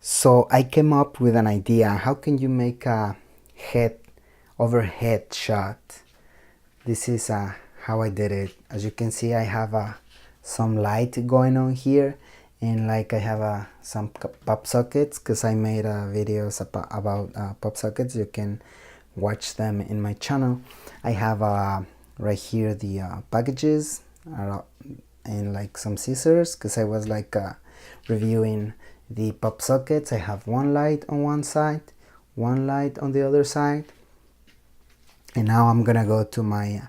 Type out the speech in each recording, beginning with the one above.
So I came up with an idea. How can you make a head overhead shot? This is how I did it. As you can see, I have some light going on here, and like I have some pop sockets because I made videos about pop sockets. You can watch them in my channel. I have right here the packages and like some scissors because I was like reviewing the pop sockets. I have one light on one side, one light on the other side, and now I'm gonna go to my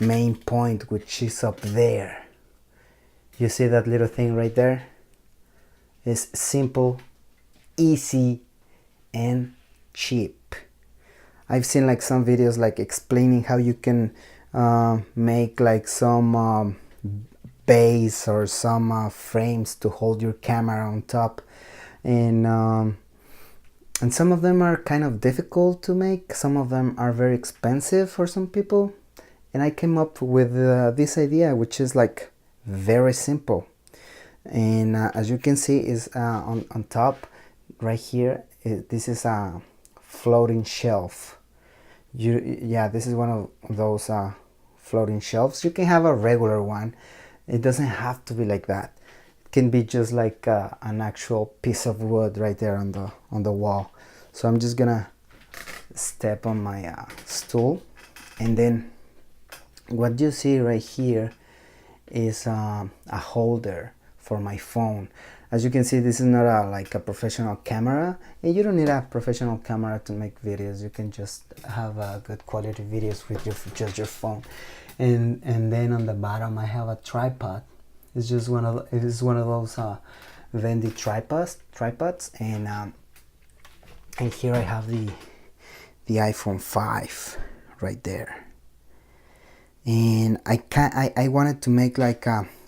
main point, which is up there. You see that little thing right there? It's simple, easy, and cheap. I've seen like some videos like explaining how you can make like some base or some frames to hold your camera on top, and some of them are kind of difficult to make. Some of them are very expensive for some people, and I came up with this idea, which is like very simple. And as you can see is on top right here, this is a floating shelf. This is one of those floating shelves. You can have a regular one. It doesn't have to be like that. It can be just like an actual piece of wood right there on the wall. So I'm just gonna step on my stool, and then what you see right here is a holder for my phone. As you can see, this is not like a professional camera, and you don't need a professional camera to make videos. You can just have good quality videos with just your phone. And then on the bottom I have a tripod. It's just one of those Vendy tripods, and here I have the iPhone 5 right there. And I wanted to make like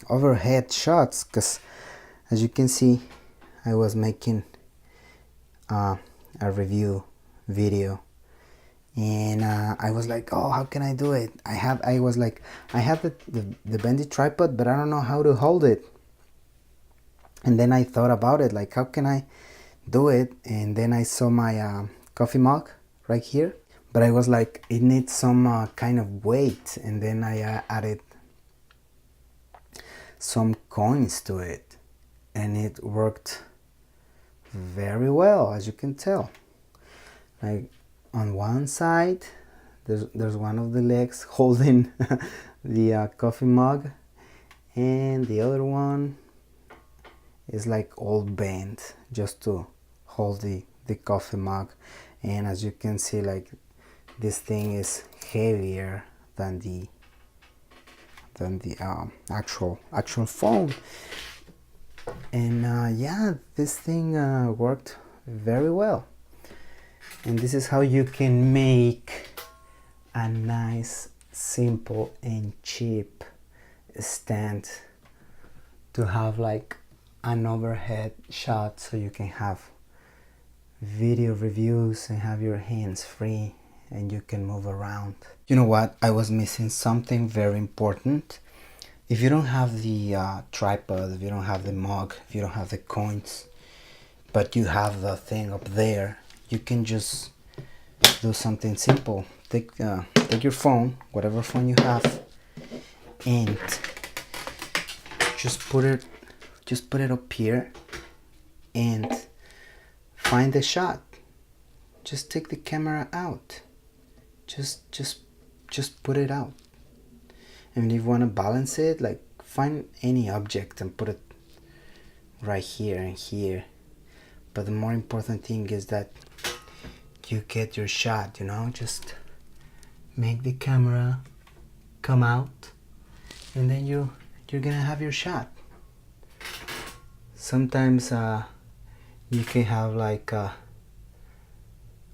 overhead shots because, as you can see, I was making a review video, and I was like, oh, how can I do it? I have the bendy tripod, but I don't know how to hold it. And then I thought about it, like, how can I do it? And then I saw my coffee mug right here, but I was like, it needs some kind of weight, and then I added some coins to it, and it worked very well, as you can tell. Like on one side there's one of the legs holding the coffee mug, and the other one is like all bent just to hold the coffee mug. And as you can see, like, this thing is heavier than the actual phone. And this thing worked very well. And this is how you can make a nice, simple, and cheap stand to have like an overhead shot, so you can have video reviews and have your hands free and you can move around. You know what? I was missing something very important. If you don't have the tripod, if you don't have the mug, if you don't have the coins, but you have the thing up there, you can just do something simple. Take your phone, whatever phone you have, and just put it up here and find the shot. Just take the camera out. Just put it out. And if you want to balance it, like, find any object and put it right here and here. But the more important thing is that you get your shot, you know? Just make the camera come out, and then you're gonna have your shot. Sometimes you can have like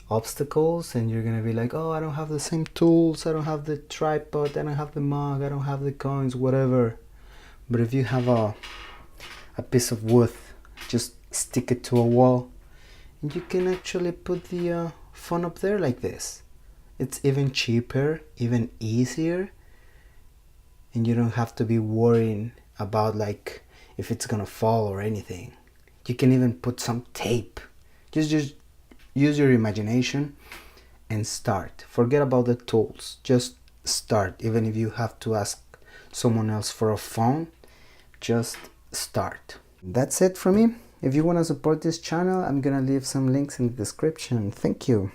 obstacles, and you're gonna be like, oh, I don't have the same tools, I don't have the tripod, I don't have the mug, I don't have the coins, whatever. But if you have a piece of wood, just stick it to a wall, and you can actually put the phone up there like this. It's even cheaper, even easier, and you don't have to be worrying about like if it's gonna fall or anything. You can even put some tape Just use your imagination and start. Forget about the tools, just start. Even if you have to ask someone else for a phone, just start. That's it for me. If you want to support this channel, I'm gonna leave some links in the description. Thank you.